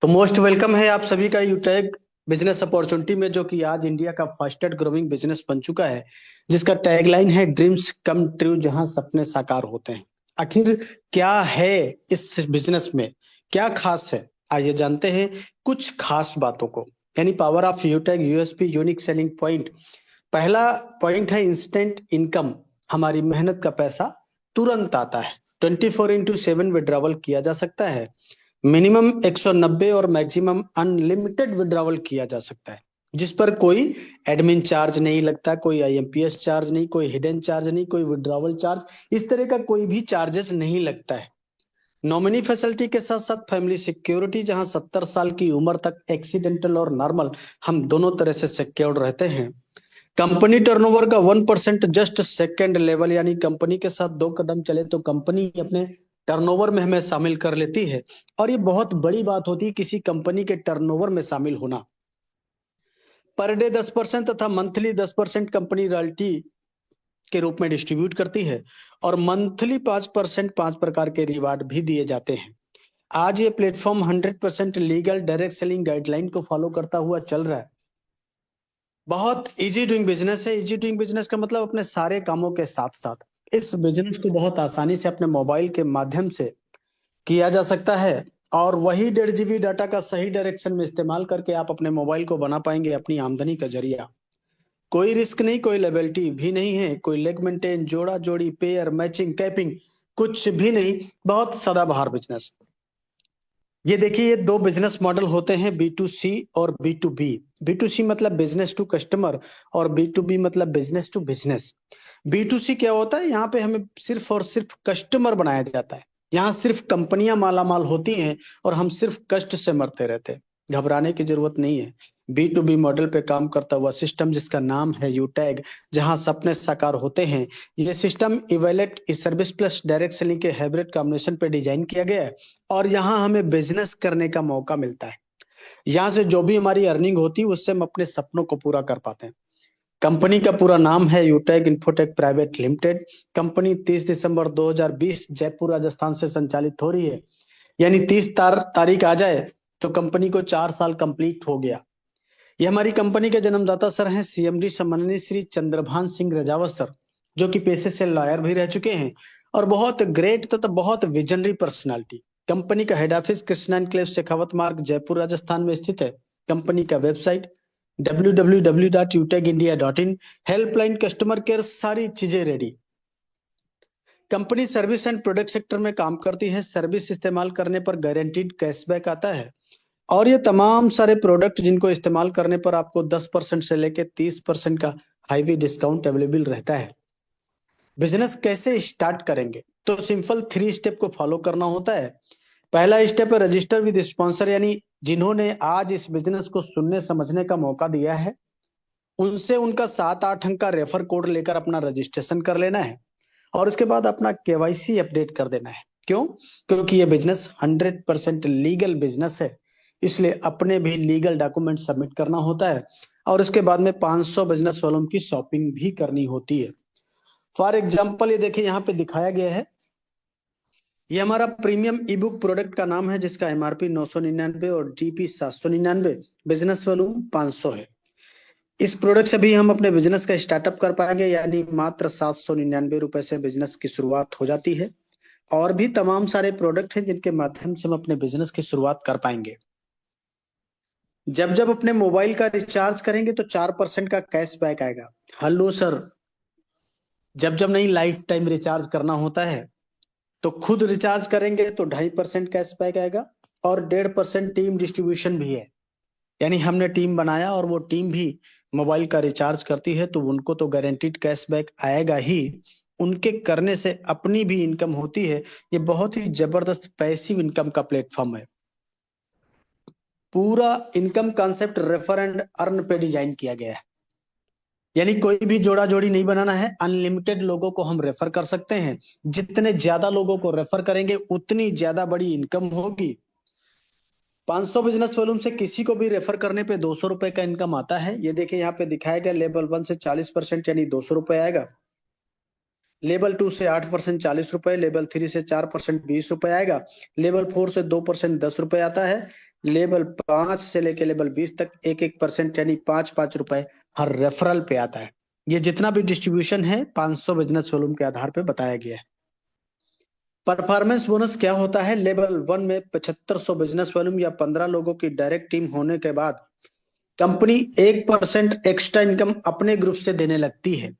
तो most welcome है आप सभी का यूटैग बिजनेस अपॉर्चुनिटी में, जो कि आज इंडिया का फास्टेस्ट ग्रोइंग बिजनेस बन चुका है, जिसका टैगलाइन है ड्रीम्स कम ट्रू, जहां सपने साकार होते हैं। आखिर क्या है इस बिजनेस में, क्या खास है, आइए जानते हैं कुछ खास बातों को। यानी पावर ऑफ यूटैग, यूएसपी, यूनिक सेलिंग पॉइंट। पहला पॉइंट है इंस्टेंट इनकम। हमारी मेहनत का पैसा तुरंत आता है। 24x7 विड्रॉवल किया जा सकता है। मिनिमम 190 और मैक्सिमम अनलिमिटेड विड्रॉवल किया जा सकता है, जिस पर कोई एडमिन चार्ज नहीं लगता, कोई आईएमपीएस चार्ज नहीं, कोई हिडन चार्ज नहीं, कोई विड्रॉवल चार्ज, इस तरह का कोई भी चार्जेस नहीं लगता है। नॉमिनी फैसिलिटी के साथ साथ फैमिली सिक्योरिटी, जहां 70 साल की उम्र तक एक्सीडेंटल और नॉर्मल हम दोनों तरह से सिक्योर्ड रहते हैं। कंपनी टर्नओवर का 1% जस्ट सेकंड लेवल, यानी कंपनी के साथ 2 कदम चले तो कंपनी अपने टर्नओवर में हमें शामिल कर लेती है। और ये बहुत बड़ी बात होती है किसी कंपनी के टर्नओवर में शामिल होना। पर डे 10% तथा मंथली 10% कंपनी रॉयल्टी के रूप में डिस्ट्रीब्यूट करती है। और मंथली 5% 5 प्रकार के रिवार्ड भी दिए जाते हैं। आज ये platform 100% legal direct selling guideline को फॉलो करता हुआ चल रहा है। बहुत इजी डूइंग बिजनेस है। इजी डूइंग बिजनेस का मतलब अपने सारे कामों के साथ साथ इस बिजनेस को बहुत आसानी से अपने मोबाइल के माध्यम से किया जा सकता है। और वही 1.5 GB डाटा का सही डायरेक्शन में इस्तेमाल करके आप अपने मोबाइल को बना पाएंगे अपनी आमदनी का जरिया। कोई रिस्क नहीं, कोई लेबिलिटी भी नहीं है, कोई लेग मेंटेन, जोड़ा जोड़ी, पेयर मैचिंग, कैपिंग, कुछ भी नहीं। बहुत सदाबहार बिजनेस। ये देखिए, ये दो बिजनेस मॉडल होते हैं, B2C और B2B। B2C मतलब बिजनेस टू कस्टमर, और B2B मतलब बिजनेस टू बिजनेस। B2C क्या होता है, यहाँ पे हमें सिर्फ और सिर्फ कस्टमर बनाया जाता है। यहाँ सिर्फ कंपनियां माला माल होती हैं और हम सिर्फ कष्ट से मरते रहते हैं। घबराने की जरूरत नहीं है। B2B मॉडल पे काम करता हुआ सिस्टम, जिसका नाम है यूटैग, जहां सपने साकार होते हैं। ये system evaluate service plus direct selling के हाइब्रिड कॉम्बिनेशन पे डिजाइन किया गया है। और यहाँ हमें बिजनेस करने का मौका मिलता है। यहाँ से जो भी हमारी अर्निंग होती है उससे हम अपने सपनों को पूरा कर पाते हैं। कंपनी का पूरा नाम है यूटैग इन्फोटेक प्राइवेट लिमिटेड। कंपनी 30 दिसंबर 2020 जयपुर राजस्थान से संचालित हो रही है। यानी 30 तारीख आ जाए तो कंपनी को 4 साल कंप्लीट हो गया। ये हमारी कंपनी के जन्मदाता सर हैं CMD सम्माननीय श्री चंद्रभान सिंह रजावत सर, जो कि पेशे से लॉयर भी रह चुके हैं और बहुत ग्रेट तो बहुत विजनरी पर्सनालिटी। कंपनी का head office Krishna enclave Shekhawat मार्ग जयपुर राजस्थान में स्थित है। कंपनी का website www.utegindia.in। Helpline, customer care, सारी चीजें ready. Company service and product sector में काम करती है। सर्विस इस्तेमाल करने पर गारंटीड कैशबैक आता है। और ये तमाम सारे प्रोडक्ट जिनको इस्तेमाल करने पर आपको 10% से लेके 30% का हाईवी डिस्काउंट अवेलेबल रहता है। बिजनेस कैसे स्टार्ट करेंगे, तो सिंपल 3 स्टेप को फॉलो करना होता है। पहला स्टेप है रजिस्टर विद स्पॉन्सर, यानी जिन्होंने आज इस बिजनेस को सुनने समझने का मौका दिया है, उनसे उनका 7-8 अंक का रेफर कोड लेकर अपना रजिस्ट्रेशन कर लेना है। और उसके बाद अपना KYC अपडेट कर देना है। क्यों? क्योंकि ये बिजनेस 100% लीगल बिजनेस है, इसलिए अपने भी लीगल डॉक्यूमेंट सबमिट करना होता है। और उसके बाद में 500 बिजनेस वालों की शॉपिंग भी करनी होती है। फॉर एग्जाम्पल ये देखिए, यहाँ पे दिखाया गया है, ये हमारा प्रीमियम ई बुक प्रोडक्ट का नाम है, जिसका MRP 999 और DP 799, बिजनेस वॉल्यूम 500 है। इस प्रोडक्ट से भी हम अपने बिजनेस का स्टार्टअप कर पाएंगे, यानी मात्र 799 रुपए से बिजनेस की शुरुआत हो जाती है। और भी तमाम सारे प्रोडक्ट हैं जिनके माध्यम से हम अपने बिजनेस की शुरुआत कर पाएंगे। जब जब अपने मोबाइल का रिचार्ज करेंगे तो 4% का कैश बैक आएगा। हेलो सर, जब जब नहीं लाइफ टाइम रिचार्ज करना होता है तो खुद रिचार्ज करेंगे तो 2.5% कैश बैक आएगा। और 1.5% टीम डिस्ट्रीब्यूशन भी है। यानी हमने टीम बनाया और वो टीम भी मोबाइल का रिचार्ज करती है, तो उनको तो गारंटीड कैशबैक आएगा ही। उनके करने से अपनी भी इनकम होती है। ये बहुत ही जबरदस्त पैसिव इनकम का प्लेटफॉर्म है। पूरा income concept refer and earn पे डिजाइन किया गया है। यानी कोई भी जोड़ा जोड़ी नहीं बनाना है, अनलिमिटेड लोगों को हम रेफर कर सकते हैं। जितने ज्यादा लोगों को रेफर करेंगे उतनी ज्यादा बड़ी इनकम होगी। 500 बिजनेस वॉल्यूम से किसी को भी रेफर करने पे 200 रुपए का इनकम आता है। ये देखिए, यहाँ पे दिखाया गया, लेवल 1 से 40% यानी 200 रुपए आएगा। लेवल 2 से 8% 40 रुपए, लेवल 3 से 4% 20 रुपए आएगा। लेवल 4 से 2% 10 रुपए आता है। लेवल 5 से लेके लेवल 20 तक 1-1% यानी 5-5 रुपए हर रेफरल पे आता है। ये जितना भी डिस्ट्रीब्यूशन है 500 बिजनेस वॉल्यूम के आधार पे बताया गया है। परफॉर्मेंस बोनस क्या होता है? लेवल 1 में 7500 बिजनेस वॉल्यूम या 15 लोगों की डायरेक्ट टीम होने के बाद कंपनी 1% एक्स्ट्रा इनकम अपने ग्रुप से देने लगती है।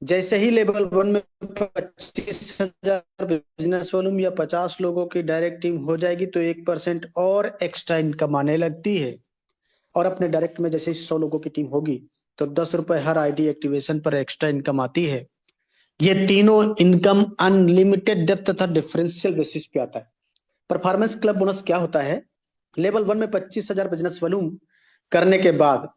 जैसे ही लेवल 1 में 25,000 बिजनेस वॉल्यूम या 50 लोगों की डायरेक्ट टीम हो जाएगी तो 1% और एक्स्ट्रा इनकम आने लगती है। और अपने डायरेक्ट में जैसे ही 100 लोगों की टीम होगी तो 10 रुपए हर आईडी एक्टिवेशन पर एक्स्ट्रा इनकम आती है। ये तीनों इनकम अनलिमिटेड डेप्थ तथा डिफरेंशियल बेसिस पे आता है। परफॉर्मेंस क्लब बोनस क्या होता है? लेवल 1 में 25,000 बिजनेस वॉल्यूम करने के बाद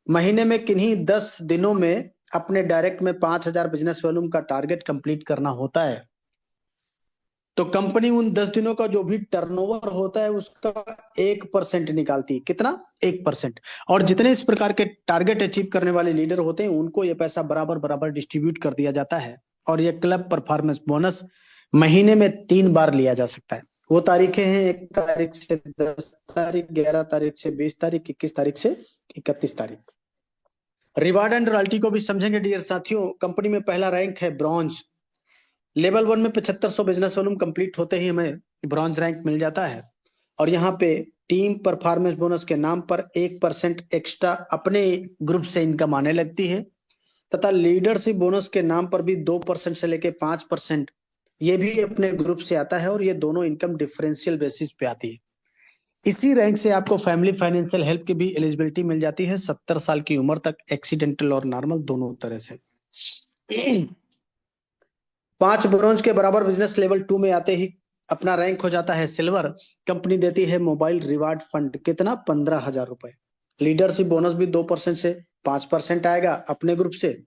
महीने में किन्हीं 10 दिनों में अपने डायरेक्ट में 5,000 बिजनेस वॉल्यूम का टारगेट कंप्लीट करना होता है। तो कंपनी उन 10 दिनों का जो भी टर्नओवर होता है उसका 1% निकालती है। कितना? 1%। और जितने इस प्रकार के टारगेट अचीव करने वाले लीडर होते हैं उनको ये पैसा बराबर बराबर डिस्ट्रीब्यूट कर दिया जाता है। और ये क्लब परफॉर्मेंस बोनस महीने में 3 बार लिया जा सकता है। वो तारीखें हैं 1 तारीख से 10 तारीख, 11 तारीख से 20 तारीख, 21 तारीख से 31 तारीख। रिवार्ड एंड रॉयल्टी को भी समझेंगे डियर साथियों। कंपनी में पहला रैंक है ब्रॉन्ज। लेवल 1 में 7500 बिजनेस वॉल्यूम कंप्लीट होते ही हमें ब्रॉन्ज रैंक मिल जाता है। और यहाँ पे टीम परफॉर्मेंस बोनस के नाम पर 1% एक्स्ट्रा अपने ग्रुप से इनकम आने लगती है तथा लीडरशिप बोनस के नाम पर भी 2% से लेके 5% ये भी अपने ग्रुप से आता है। और ये दोनों इनकम डिफरेंशियल बेसिस पे आती है। इसी रैंक से आपको फैमिली फाइनेंशियल हेल्प की भी एलिजिबिलिटी मिल जाती है 70 साल की उम्र तक, एक्सीडेंटल और नॉर्मल दोनों तरह से। 5 ब्रॉन्ज के बराबर बिजनेस लेवल 2 में आते ही अपना रैंक हो जाता है सिल्वर। कंपनी देती है मोबाइल रिवार्ड फंड। कितना? 15,000 रुपए। लीडरशिप बोनस भी 2% से 5% आएगा अपने ग्रुप से।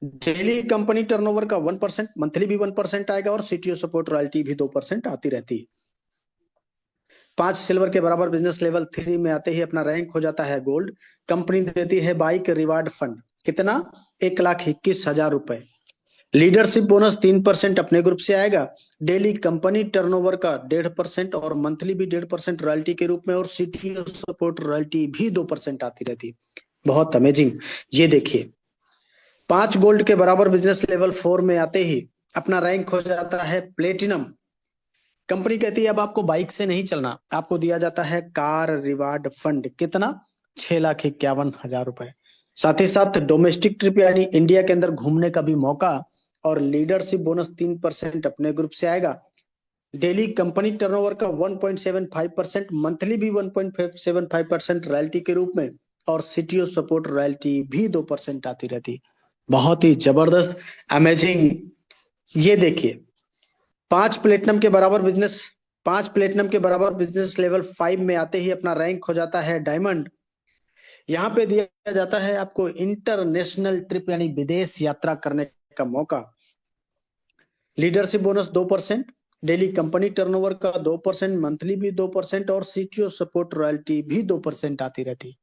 डेली कंपनी टर्नओवर का 1%, मंथली भी 1% आएगा और सीटीओ सपोर्ट रॉयल्टी भी 2% आती रहती है। 5 सिल्वर के बराबर बिजनेस लेवल 3 में आते ही अपना रैंक हो जाता है गोल्ड। कंपनी देती है बाइक रिवार्ड फंड। कितना? 1,21,000 रुपए। लीडरशिप बोनस 3% अपने ग्रुप से आएगा। डेली कंपनी टर्नओवर का 1.5% और मंथली भी 1.5% रॉयल्टी के रूप में और सीटीओ सपोर्ट रॉयल्टी भी 2% आती रहती। बहुत अमेजिंग। ये देखिए 5 गोल्ड के बराबर बिजनेस लेवल 4 में आते ही अपना रैंक हो जाता है प्लेटिनम। कंपनी कहती है अब आपको बाइक से नहीं चलना, आपको दिया जाता है कार रिवार्ड फंड। कितना? 6,51,000 रुपए। साथ ही साथ डोमेस्टिक ट्रिप यानी इंडिया के अंदर घूमने का भी मौका। और लीडरशिप बोनस 3% अपने ग्रुप से आएगा। डेली कंपनी टर्नओवर का 1.75%, मंथली भी 1.75% रॉयल्टी के रूप में और सीटीओ सपोर्ट रॉयल्टी भी 2% आती रहती। बहुत ही जबरदस्त, अमेजिंग। ये देखिए 5 प्लेटिनम के बराबर बिजनेस 5 प्लेटिनम के बराबर बिजनेस लेवल 5 में आते ही अपना रैंक हो जाता है डायमंड। यहाँ पे दिया जाता है आपको इंटरनेशनल ट्रिप यानी विदेश यात्रा करने का मौका। Leadership bonus 2%, daily company turnover का 2%, मंथली भी 2% और सीटीओ सपोर्ट रॉयल्टी भी 2% आती रहती।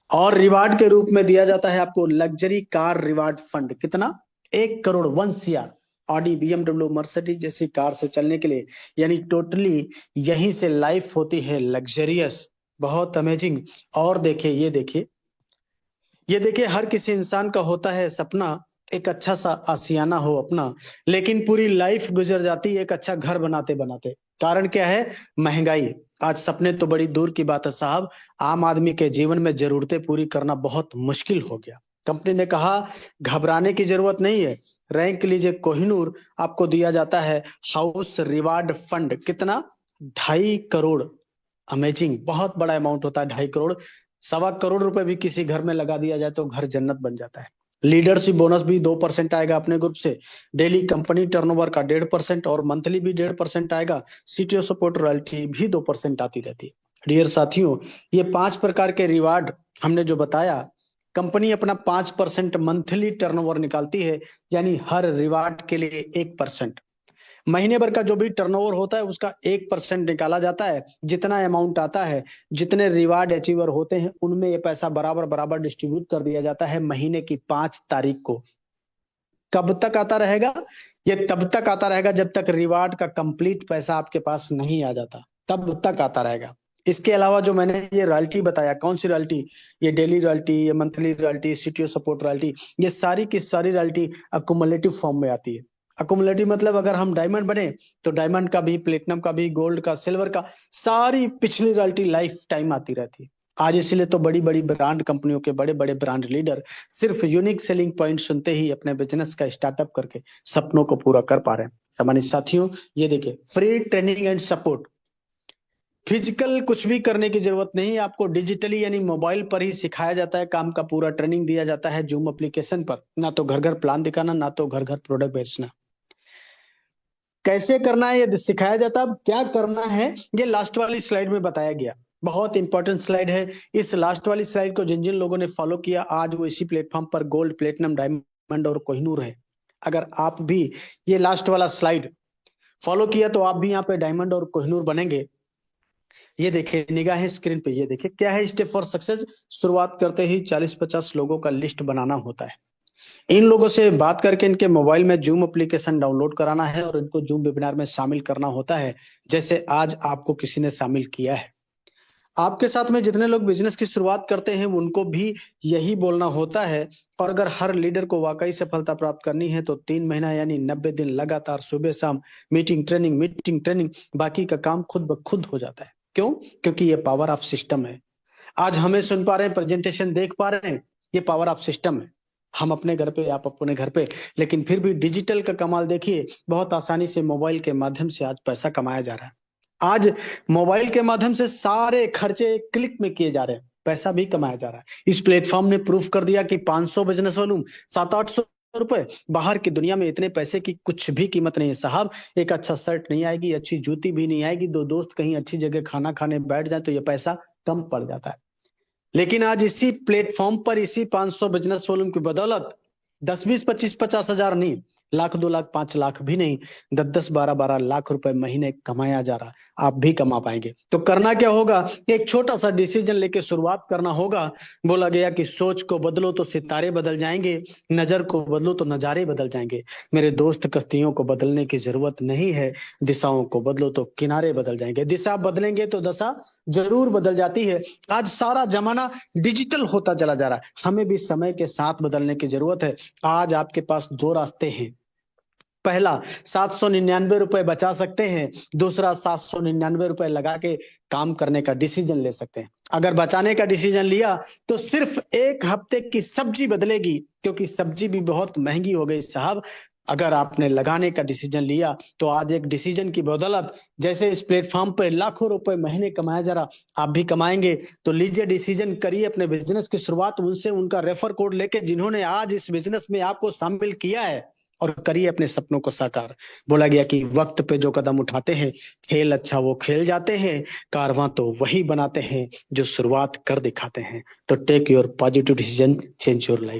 और रिवार्ड के रूप में दिया जाता है आपको लग्जरी कार रिवार्ड फंड। कितना? 1 crore 1 CR Audi, BMW, Mercedes जैसी कार से चलने के लिए। यानी टोटली यहीं से लाइफ होती है लग्जरियस। बहुत अमेजिंग। और देखिए ये देखिए हर किसी इंसान का होता है सपना एक अच्छा सा आशियाना हो अपना, लेकिन पूरी लाइफ गुजर जाती है एक अच्छा घर बनाते बनाते। कारण क्या है? महंगाई। आज सपने तो बड़ी दूर की बात है साहब, आम आदमी के जीवन में जरूरतें पूरी करना बहुत मुश्किल हो गया। कंपनी ने कहा घबराने की जरूरत नहीं है। रैंक लीजिए कोहिनूर, आपको दिया जाता है हाउस रिवार्ड फंड। कितना? 2.5 करोड़। अमेजिंग। बहुत बड़ा अमाउंट होता है 2.5 करोड़। 1.25 करोड़ रुपए भी किसी घर में लगा दिया जाए तो घर जन्नत बन जाता है। लीडरशिप बोनस भी 2% आएगा अपने ग्रुप से। डेली कंपनी टर्नओवर का 1.5% और मंथली भी 1.5% आएगा। सीटीओ सपोर्ट रॉयल्टी भी 2% आती रहती है। डियर साथियों, ये 5 प्रकार के रिवार्ड हमने जो बताया, कंपनी अपना 5% मंथली टर्नओवर निकालती है। यानी हर रिवार्ड के लिए 1%। महीने भर का जो भी टर्नओवर होता है उसका 1% निकाला जाता है। जितना अमाउंट आता है, जितने रिवार्ड अचीवर होते हैं उनमें ये पैसा बराबर बराबर डिस्ट्रीब्यूट कर दिया जाता है महीने की 5 तारीख को। कब तक आता रहेगा? ये तब तक आता रहेगा जब तक रिवार्ड का कंप्लीट पैसा आपके पास नहीं आ जाता। तब तक आता रहेगा। इसके अलावा जो मैंने ये रॉयल्टी बताया, कौन सी रॉयल्टी, ये डेली रॉयल्टी, ये monthly royalty, CTO support royalty, ये सारी की सारी रॉयल्टी अकुमुलेटिव फॉर्म में आती है। अकुमुलेटिव मतलब अगर हम डायमंड बने तो डायमंड का भी, प्लेटिनम का भी, गोल्ड का, सिल्वर का, सारी पिछली रॉयल्टी लाइफ टाइम आती रहती है। आज इसलिए तो बड़ी बड़ी ब्रांड कंपनियों के बड़े बड़े ब्रांड लीडर सिर्फ यूनिक सेलिंग पॉइंट सुनते ही अपने बिजनेस का स्टार्टअप करके सपनों को पूरा कर पा रहे हैं। सम्मानित साथियों, ये देखिए, free training and support. Physical कुछ भी करने की जरूरत नहीं, आपको डिजिटली यानी मोबाइल पर ही सिखाया जाता है, काम का पूरा ट्रेनिंग दिया जाता है जूम एप्लीकेशन पर। ना तो घर घर प्लान दिखाना, ना तो घर घर प्रोडक्ट बेचना। कैसे करना है ये सिखाया जाता है। अब क्या करना है ये लास्ट वाली स्लाइड में बताया गया। बहुत इंपॉर्टेंट स्लाइड है। इस लास्ट वाली स्लाइड को जिन जिन लोगों ने फॉलो किया, आज वो इसी प्लेटफॉर्म पर गोल्ड, प्लेटिनम, डायमंड और कोहिनूर है। अगर आप भी ये लास्ट वाला स्लाइड फॉलो किया तो आप भी यहाँ पे डायमंड और कोहिनूर बनेंगे। ये देखिए, निगाहें स्क्रीन पे, ये देखिए क्या है स्टेप फॉर सक्सेस। शुरुआत करते ही 40-50 लोगों का लिस्ट बनाना होता है। इन लोगों से बात करके इनके मोबाइल में जूम एप्लीकेशन डाउनलोड कराना है और इनको जूम वेबिनार में शामिल करना होता है, जैसे आज आपको किसी ने शामिल किया है। आपके साथ में जितने लोग बिजनेस की शुरुआत करते हैं उनको भी यही बोलना होता है। और अगर हर लीडर को वाकई सफलता प्राप्त करनी है तो 3 महीना यानी 90 दिन लगातार सुबह शाम मीटिंग ट्रेनिंग, बाकी का काम खुद ब खुद हो जाता है। क्यों? क्योंकि ये पावर ऑफ सिस्टम है। आज हमें सुन पा रहे हैं, प्रेजेंटेशन देख पा रहे हैं, ये पावर ऑफ सिस्टम है। हम अपने घर पे, आप अपने घर पे, लेकिन फिर भी डिजिटल का कमाल देखिए, बहुत आसानी से मोबाइल के माध्यम से आज पैसा कमाया जा रहा है। आज मोबाइल के माध्यम से सारे खर्चे एक क्लिक में किए जा रहे हैं, पैसा भी कमाया जा रहा है। इस प्लेटफॉर्म ने प्रूफ कर दिया कि 500 बिजनेस वॉल्यूम, 700-800 रुपए, बाहर की दुनिया में इतने पैसे की कुछ भी कीमत नहीं है साहब। एक अच्छा शर्ट नहीं आएगी, अच्छी जूती भी नहीं आएगी, दो दोस्त कहीं अच्छी जगह खाना खाने बैठ जाए तो ये पैसा कम पड़ जाता है। लेकिन आज इसी प्लेटफॉर्म पर, इसी 500 बिजनेस वॉल्यूम की बदौलत 10-20-25-50 हजार नहीं, लाख, 2 लाख, 5 लाख भी नहीं, 10-10, 12-12 लाख रुपए महीने कमाया जा रहा। आप भी कमा पाएंगे। तो करना क्या होगा? एक छोटा सा डिसीजन लेके शुरुआत करना होगा। बोला गया कि सोच को बदलो तो सितारे बदल जाएंगे, नजर को बदलो तो नजारे बदल जाएंगे। मेरे दोस्त, कश्तियों को बदलने की जरूरत नहीं है, दिशाओं को बदलो तो किनारे बदल जाएंगे। दिशा बदलेंगे तो दशा जरूर बदल जाती है। आज सारा जमाना डिजिटल होता चला जा रहा है, हमें भी समय के साथ बदलने की जरूरत है। आज आपके पास दो रास्ते हैं। पहला, 799 रुपए बचा सकते हैं। दूसरा, 799 रुपए लगा के काम करने का डिसीजन ले सकते हैं। अगर बचाने का डिसीजन लिया तो सिर्फ 1 हफ्ते की सब्जी बदलेगी, क्योंकि सब्जी भी बहुत महंगी हो गई साहब। अगर आपने लगाने का डिसीजन लिया तो आज एक डिसीजन की बदौलत, जैसे इस प्लेटफॉर्म पर लाखों रुपए महीने कमाया जा रहा, आप भी कमाएंगे। तो लीजिए, डिसीजन करिए अपने बिजनेस की शुरुआत उनसे, उनका रेफर कोड लेके जिन्होंने आज इस बिजनेस में आपको शामिल किया है, और करिए अपने सपनों को साकार। बोला गया कि वक्त पे जो कदम उठाते हैं, खेल अच्छा वो खेल जाते हैं, कारवां तो वही बनाते हैं जो शुरुआत कर दिखाते हैं। तो take your positive decision, change your life.